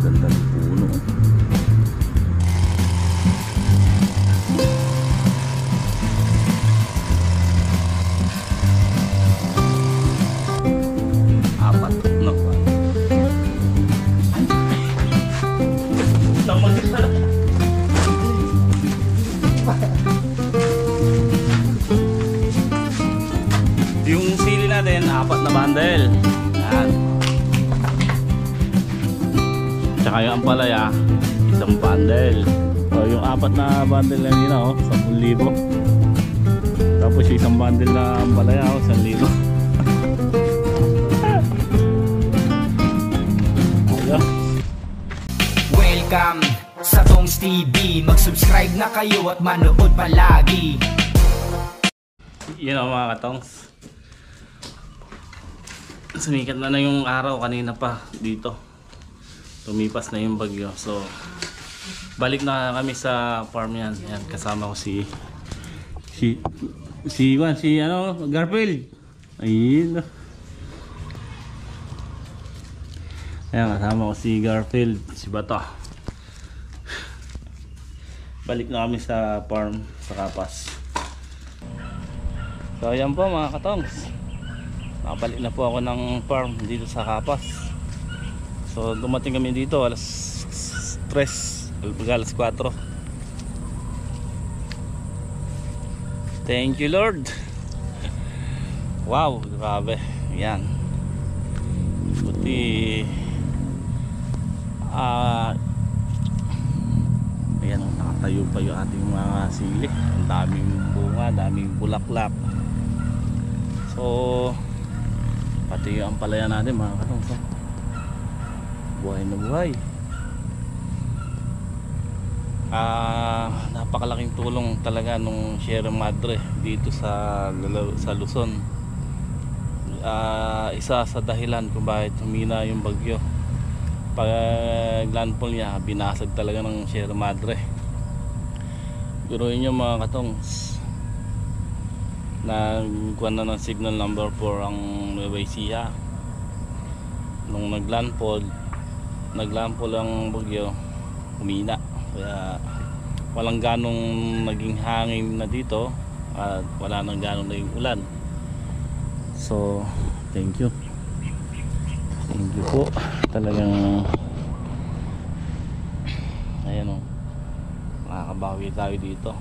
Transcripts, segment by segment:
Ganda ng puno. Apat na pa. Yung sili natin, apat na bundle. Yan. Tsaka yung ampalaya, isang bundle. So yung apat na bundle na nila, 10,000. Tapos yung isang bundle na ampalaya, 1,000. Welcome sa Tongs TV. Mag-subscribe na kayo at manood palagi. Yun o mga katongs, sumikat na yung araw. Kanina pa dito tumipas na yung bagyo, so balik na kami sa farm. Yan, kasama ko si Garfield. Ayun, ayan, kasama ko si Garfield, si Bato. Balik na kami sa farm sa Kapas. So ayan po mga katongs, nakabalik na po ako ng farm dito sa Kapas. So dumating kami dito alas 3, alas 4. Thank you Lord. Wow, grabe. Yan, buti ayan, nakatayo pa yung ating mga sili. Ang daming bunga, daming bulaklak. So pati yung ampalaya natin mga katongs, buhay na buhay. Napakalaking tulong talaga nung Sierra Madre dito sa Luzon. Isa sa dahilan kung bakit humina yung bagyo. Pag landfall niya, binasag talaga ng Sierra Madre. Guruin nyo mga katongs, nagkuha na ng signal number 4 ang Nueva Ecija. Nung naglandfall ang bagyo, humina. Kaya walang ganong naging hangin na dito at wala nang ganong naging ulan. So thank you po, talagang ayan makakabawi tayo dito.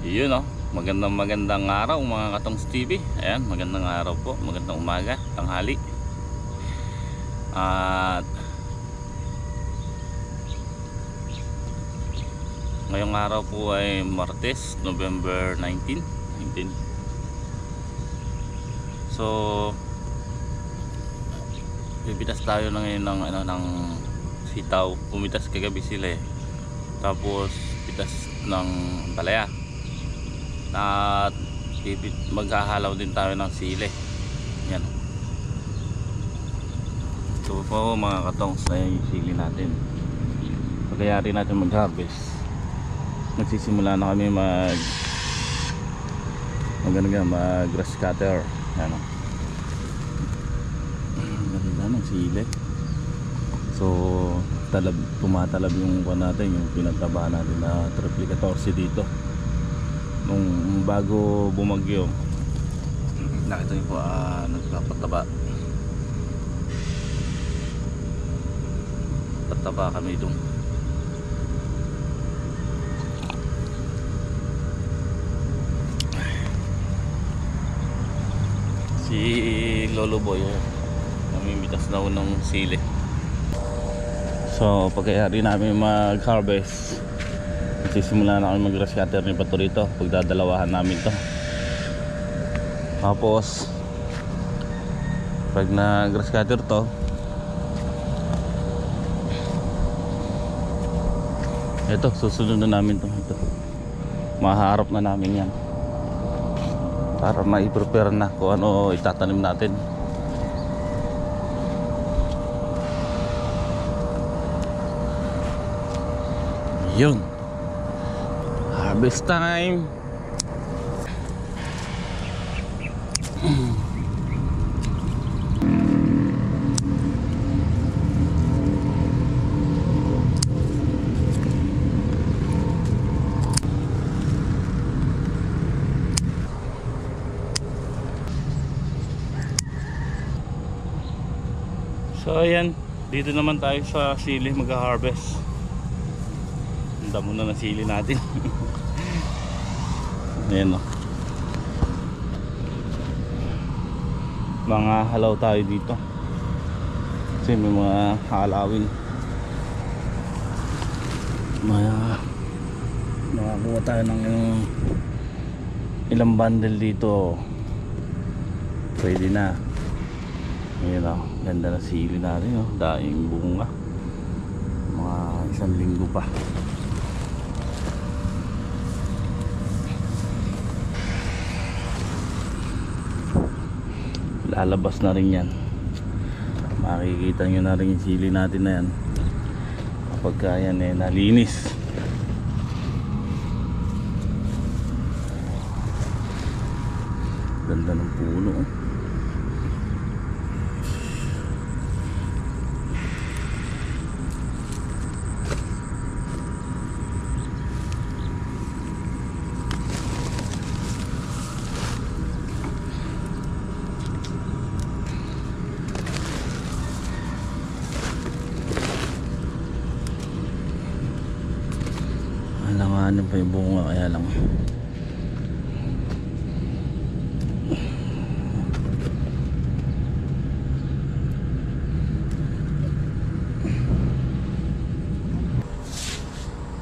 Yun magandang araw mga katongs TV. Ayan, magandang araw po, magandang umaga, tanghali. At ngayong araw po ay Martes, November 19. So bibitas tayo na ngayon ng sitaw. Pumitas kagabi sila tapos pitas ng palaya. At maghahalaw din tayo ng sili. Yan. So po mga katongs, ay sili natin. Pagkayari natin mag-harvest, magsisimula na kami mag grass cutter. Ano, ganda ng sili. So tumatalab yung natin, yung pinagtaba natin na triplicatorsi dito nung bago bumagyo. Nakita niyo po, nagpapataba kami doon. Si Lolo Boy namimitas na ng sili. So pagkayari namin mag-harvest, magsisimula na kami mag-grass cutter ni Pato rito. Pagdadalawahan namin to. Tapos pag na-grass cutter to, ito susunod na namin to. Ito, maharap na namin yan para ma-prepare na kung ano itatanim natin. Yun, harvest time. So ayan, dito naman tayo sa sili mag-harvest. Ang damo na ng sili natin. Ayan o. Mga halaw tayo dito. Kasi may mga halawin. Makakuha tayo ng ilang bundle dito. Pwede na. Ayan o, ganda na sili natin o. Daing bunga. Mga 1 linggo pa. Lalabas na rin yan. Makikita nyo na rin yung sili natin na yan kapag kaya nalinis. Ganda ng puno. Alanganin pa yung bunga, kaya lang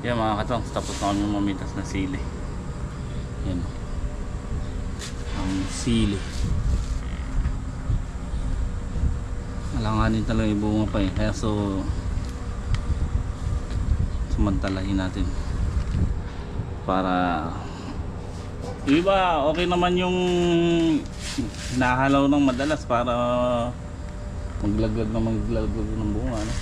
yan mga katongs, tapos na kami mamitas na sili. Yan ang sili. Alanganin talaga yung bunga pa eh, kaya so sumantalahin natin para iba okay naman yung nahalaw ng madalas para maglaglag ng bunga, no?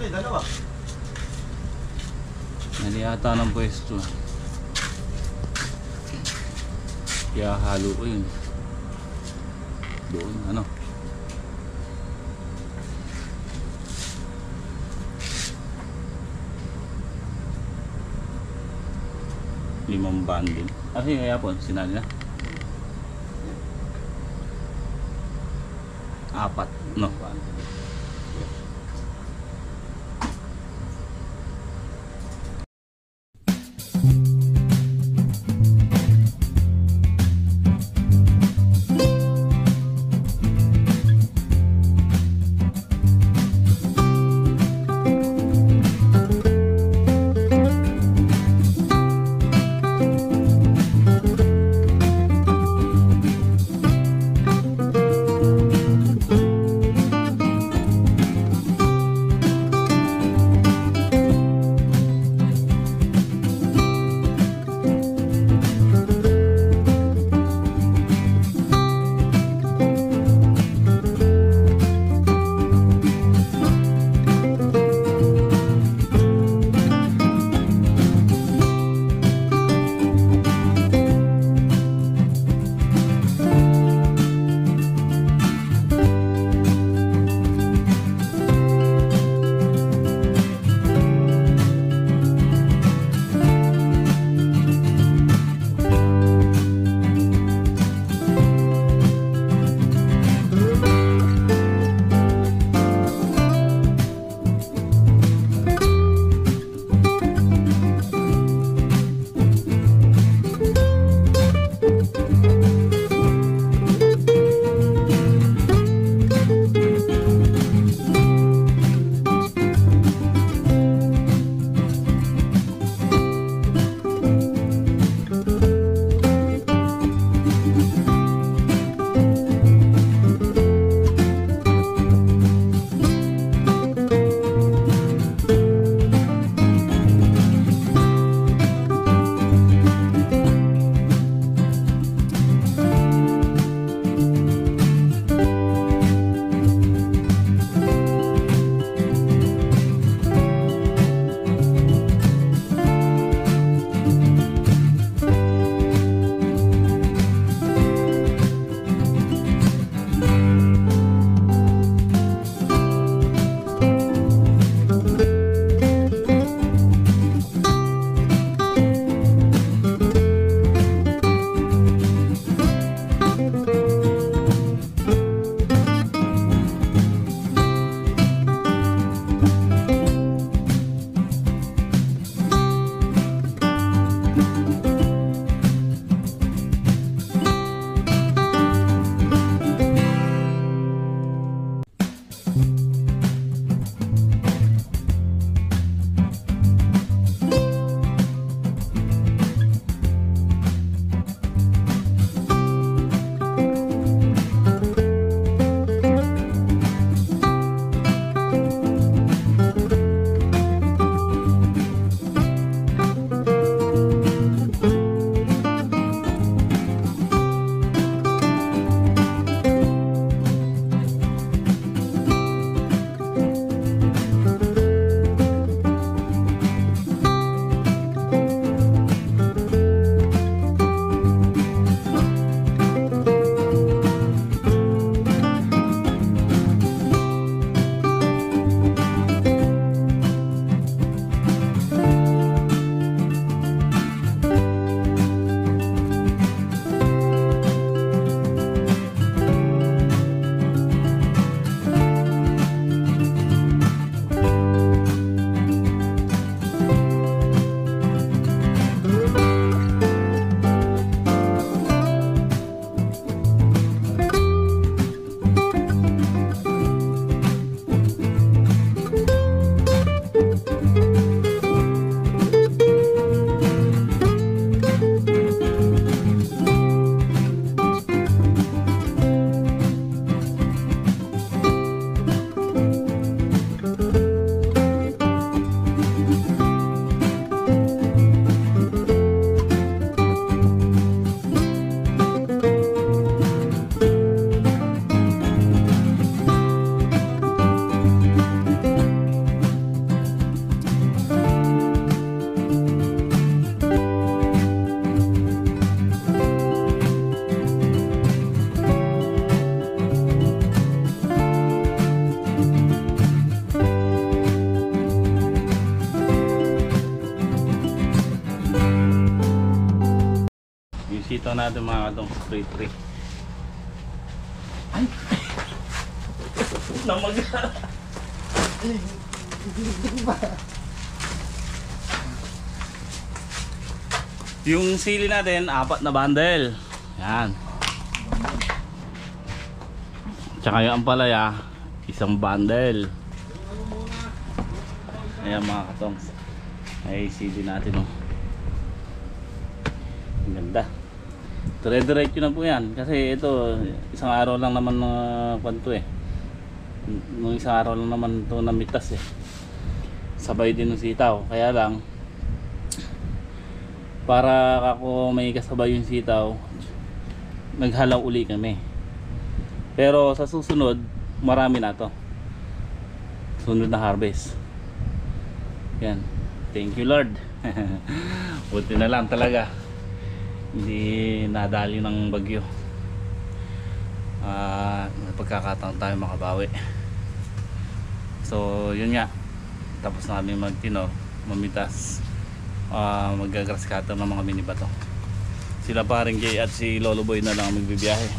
Hey, dalawa. Nali ata ng pwesto. Kaya halo ko yun doon, ano. Limang bundle. Kasi kaya po, sinali na 4, no? natin mga katong spray tray. Ay! Namaga! Yung sili natin, 4 na bundle. Yan. Tsaka yung ampalaya, 1 bundle. Ayan mga katong. Ay sili natin oh. Ang ganda. Dire-diretso na po yan. Kasi ito, isang araw lang naman na kwanto eh. Nung isang araw lang naman ito namitas eh. Sabay din ng sitaw. Kaya lang, para ako may kasabay yung sitaw, naghalaw uli kami. Pero sa susunod, marami na to. Sunod na harvest. Yan. Thank you Lord. Buti na lang talaga. Hindi nadali ng bagyo. Pagkakataon tayo makabawi. So yun nga. Tapos na kami magtino, mamitas. Magagrass cutter ng mga mini bato. Sila paring Jay at si Lolo Boy na lang magbibiyahe.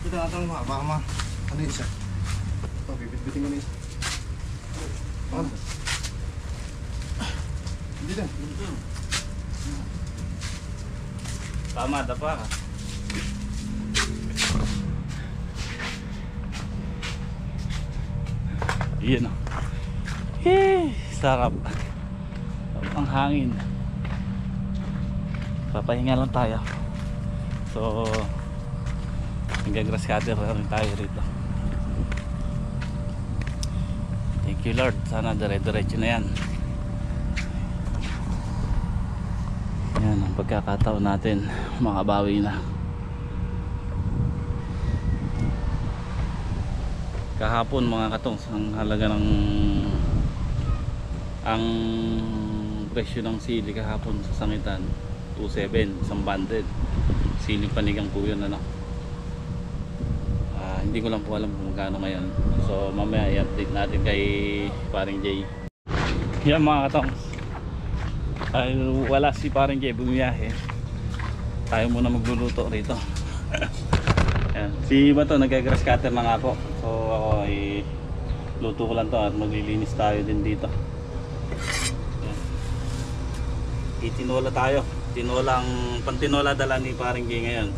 Ito na tanong mga baka ma. Ano yun siya? Pipit-bitin ko na isa. Ano? Hindi din. Tama, dapa ka. Iyan o. Sarap. Ang hangin. Papahinga lang tayo. So nag-grass cutter rin tayo rito. Thank you Lord. Sana dire-diretso na yan. Yan ang pagkakataon natin. Makabawi na. Kahapon mga katong, ang halaga ng ang presyo ng sili kahapon sa Sangitan 2.7 isang bundle. Sili panigang po yun ano. Hindi ko lang po alam kung magkano ngayon. So mamaya i-update natin kay paring Jay. Yan mga katong, ay wala si paring Jay, bumiyahe. Tayo muna magluluto rito. Ayan. Si Bato nag-grass cutter na nga po. So ako ay luto ko lang to at maglilinis tayo din dito. Ayan. Itinola tayo. Tinolang pantinola dala ni paring Jay ngayon.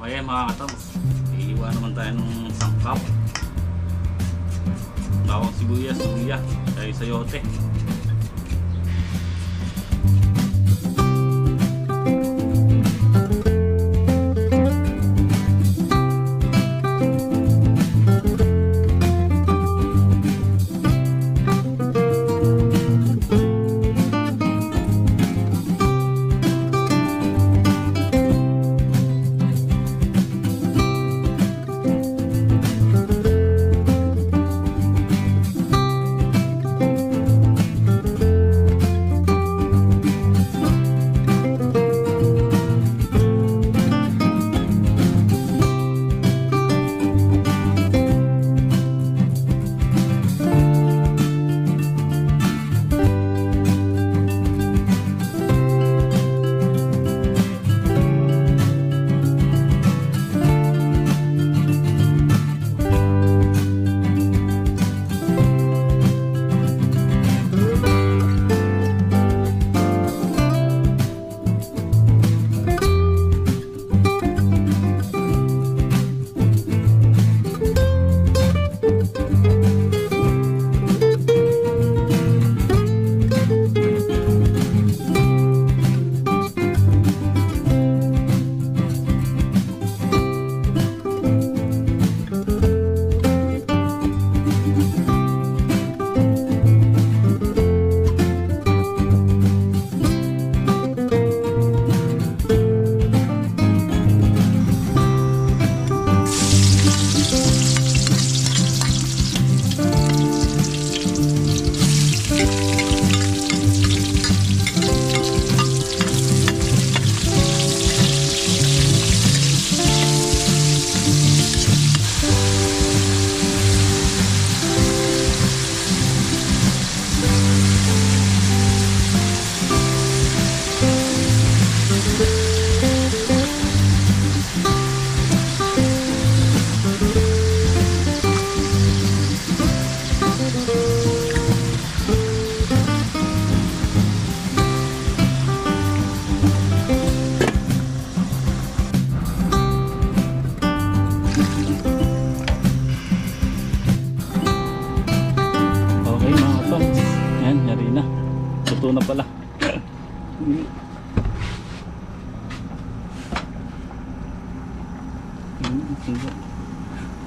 Okay mga katong, iiwa naman tayo ng sangkap. Bawang sibuyas, luya, tayo sayote.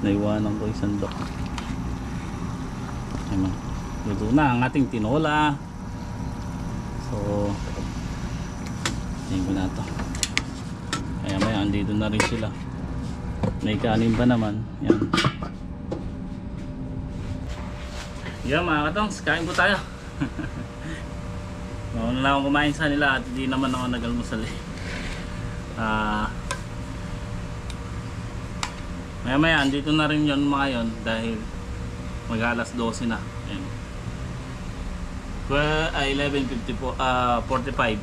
Naiwanan ko yung sandok. Ayun, luto na ang ating tinola. So tingin ko na to. Kaya maya andito na rin sila. May kanin pa naman. Yan. Yan mga katongs, kain po tayo. Nauna na akong kumain sa nila at hindi naman ako nag-almusal eh. Maya maya andito na rin yun mga yun dahil mag alas 12 na. Ayan. 11:45.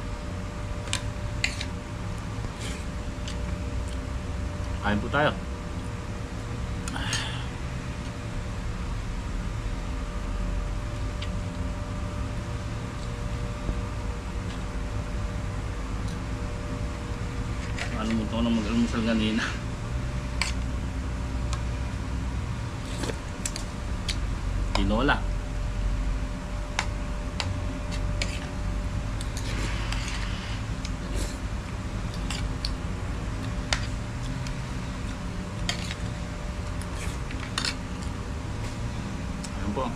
Kain po tayo. Nakalimutan ko na mag-almusal kanina. Tinola. Ayan po.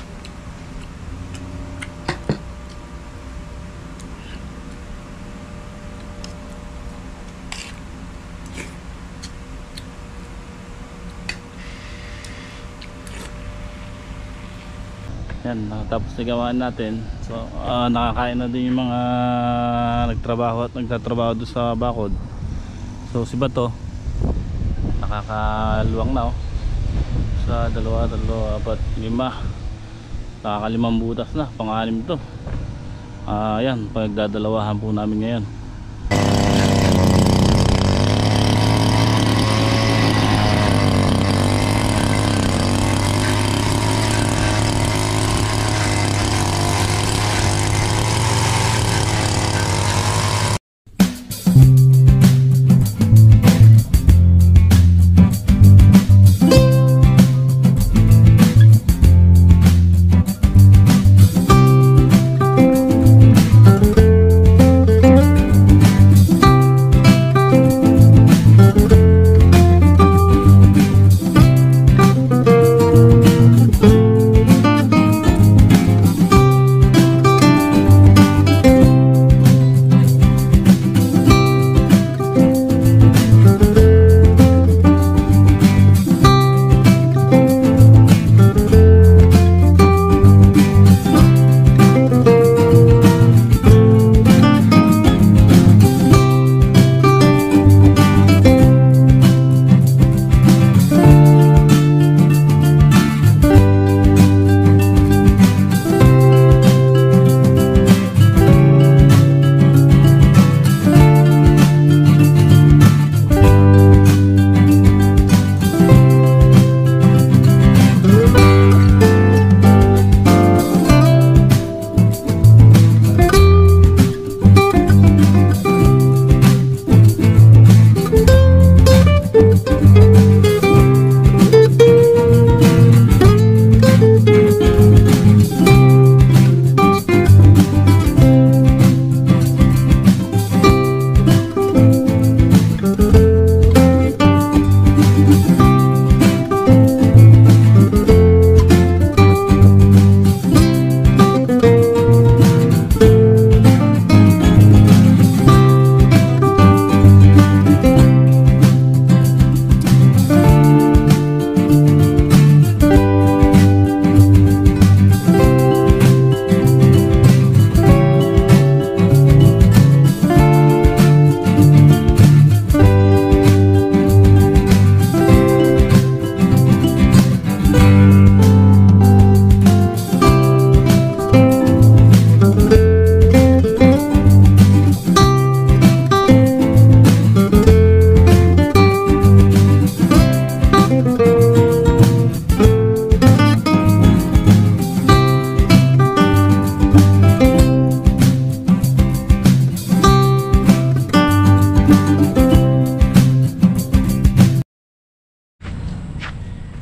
Yan, tapos nagawaan natin. So nakakain na din yung mga nagtrabaho at nagtatrabaho doon sa bakod. So si Bato nakakaluwang na sa 2, 3, 4, 5. Nakakalimang butas na, pang-anim to. Yan, pagdadalawahan po namin ngayon.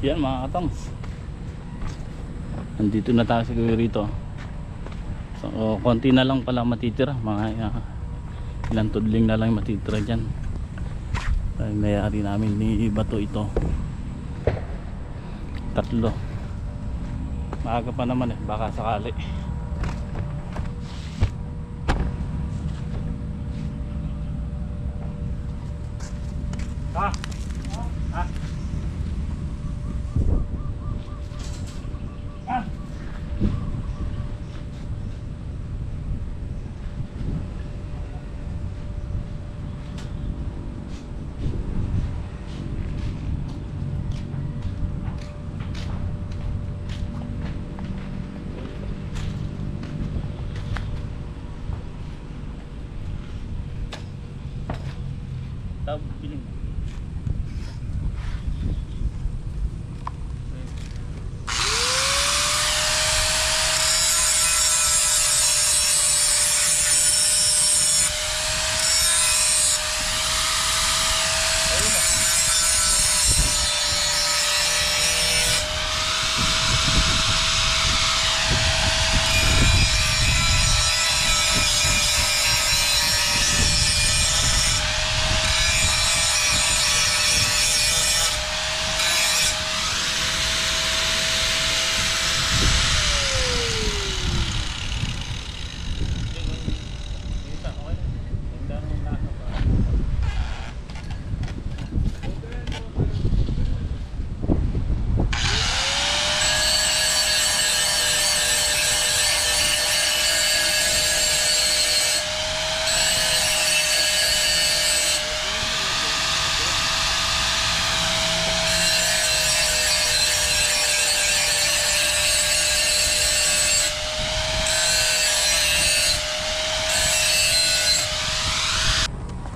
Yan mga katongs, nandito na tayo siguro rito. So konti na lang pala matitira, mga Ilang tudling na lang matitira dyan. Ay, mayari namin ni bato ito. 3. Maaga pa naman eh, baka sakali. Ah. Ah. Ah. Tawag piling.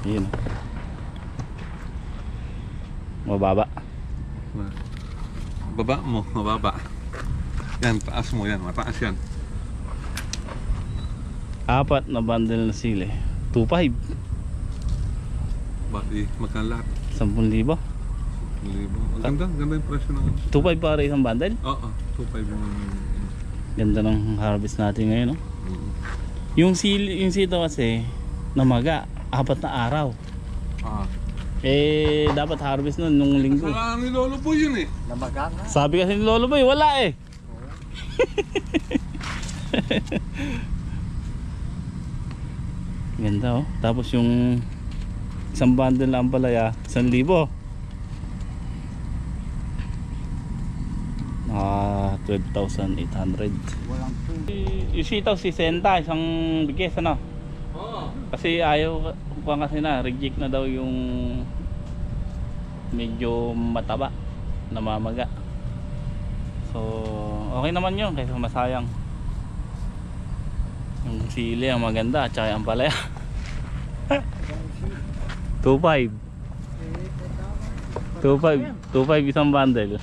Yun. Mababa. Baba mo, mababa. Yan, taas mo yan, mataas yan. 4 na bundle na sili. 2.5. Bati, magkano lahat? 10,000. 1,000. Ang ganda, ganda yung presyo ng... 2.5 para isang bundle. Oo, 2,500 yung... Ganda ng harvest natin ngayon, no? Mm. Yung sito kasi namaga 4 na araw. Ah. Eh dapat harvest nun nung linggo. Saan ni Lolo po yun eh? Namaga nga. Sabi kasi ni Lolo Boy, wala eh. Ganda oh. Tapos yung isang bundle na ampalaya, 1,000. 12,800. Walang Yung sitaw si Senta, isang bigis ano? Oo. Kasi ayaw ko kasi na, reject na daw yung medyo mataba, namamaga. So, okay naman yun kaysa masayang. Yung sili ang maganda at saka ang palaya. 2.5. 2.5 isang bundle.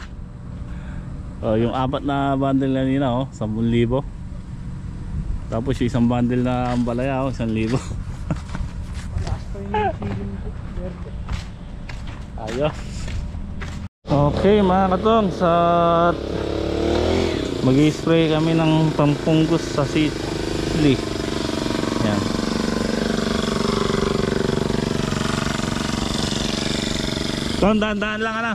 Oh, yung 4 na bundle na nila oh, 10,000. Tapos yung isang bundle na ambalaya oh, 1,000. Ayos. Okay mga katong, sa mag-spray kami ng pampunggus sa sili. Yan. Dahan-dahan lang ano.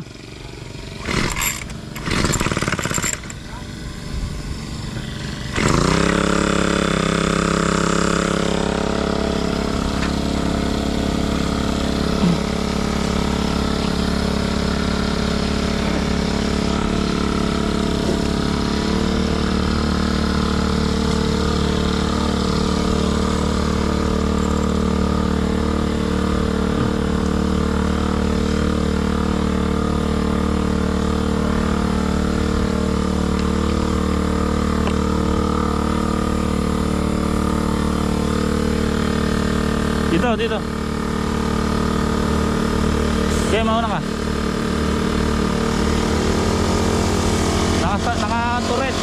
Dito. Kaya mauna ka. Naka-turret.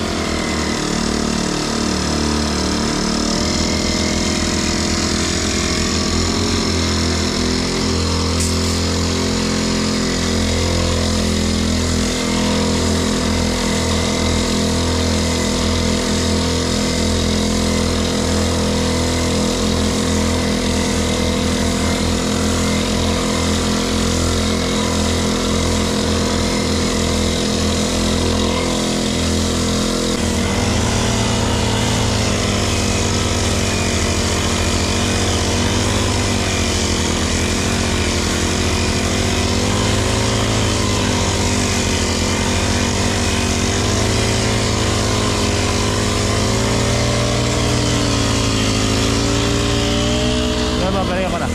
Lagyan ko na.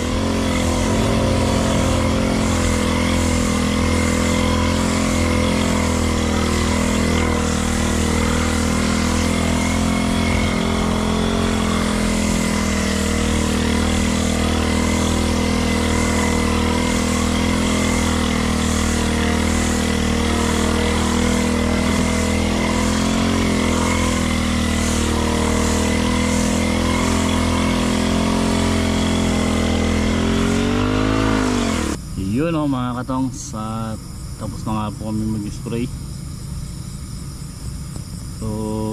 Yun o mga katongs, tapos na nga po kami mag-spray. So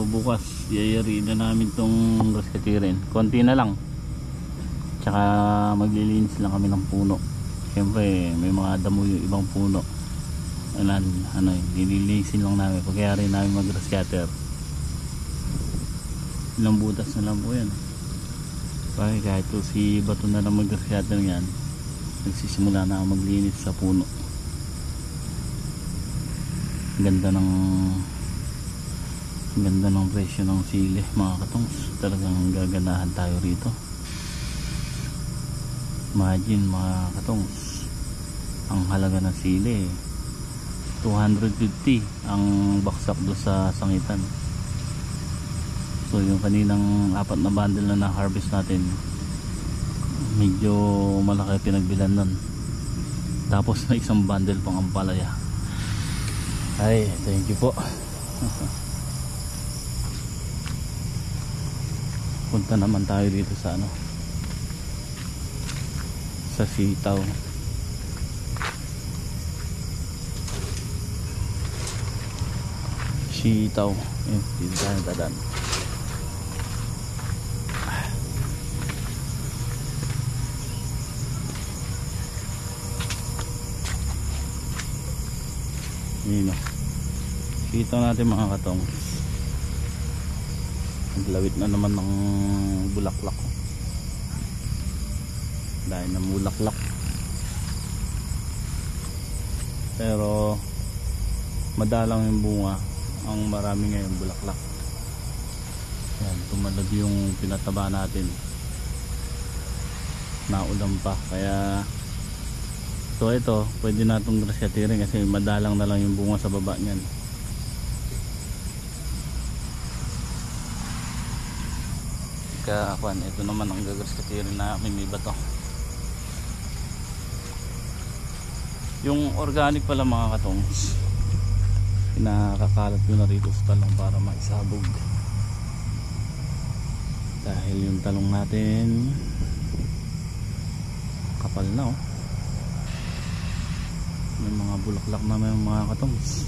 bukas yayari na namin tong graskatirin, konti na lang, tsaka maglilinis lang kami ng puno. Siyempre may mga damo yung ibang puno, nililinisin lang namin pagkayari namin mag-graskater. Ilang butas na lang po yan, kahit to si Bato na lang mag-graskater yan, nagsisimula na ako maglinis sa puno. Ganda ng presyo ng sili mga katongs, talagang gaganahan tayo rito. Imagine mga katongs, ang halaga ng sili 250 ang baksak do sa sangitan. So yung kaninang 4 na bundle na na-harvest natin, medyo malaki pinagbilan nun, tapos na isang bundle pang ampalaya. Ay, thank you po. Punta naman tayo dito sa sa sitaw. Dito tayo dadaan. Yun o, sitaw natin mga katong. Naglawit na naman ng bulaklak, dahil ng bulaklak, pero madalang yung bunga. Ang marami ngayon bulaklak. Yan, tumalab yung pinataba natin, naulam pa, kaya so ito pwede natong graskatirin kasi madalang na lang yung bunga sa baba niyan. Kaya ito naman ang gagraskatirin namin, may bato. Yung organic pala mga katongs, pinakakalat ko na rito sa talong para maisabog, dahil yung talong natin kapal na may mga bulaklak na may mga katongs.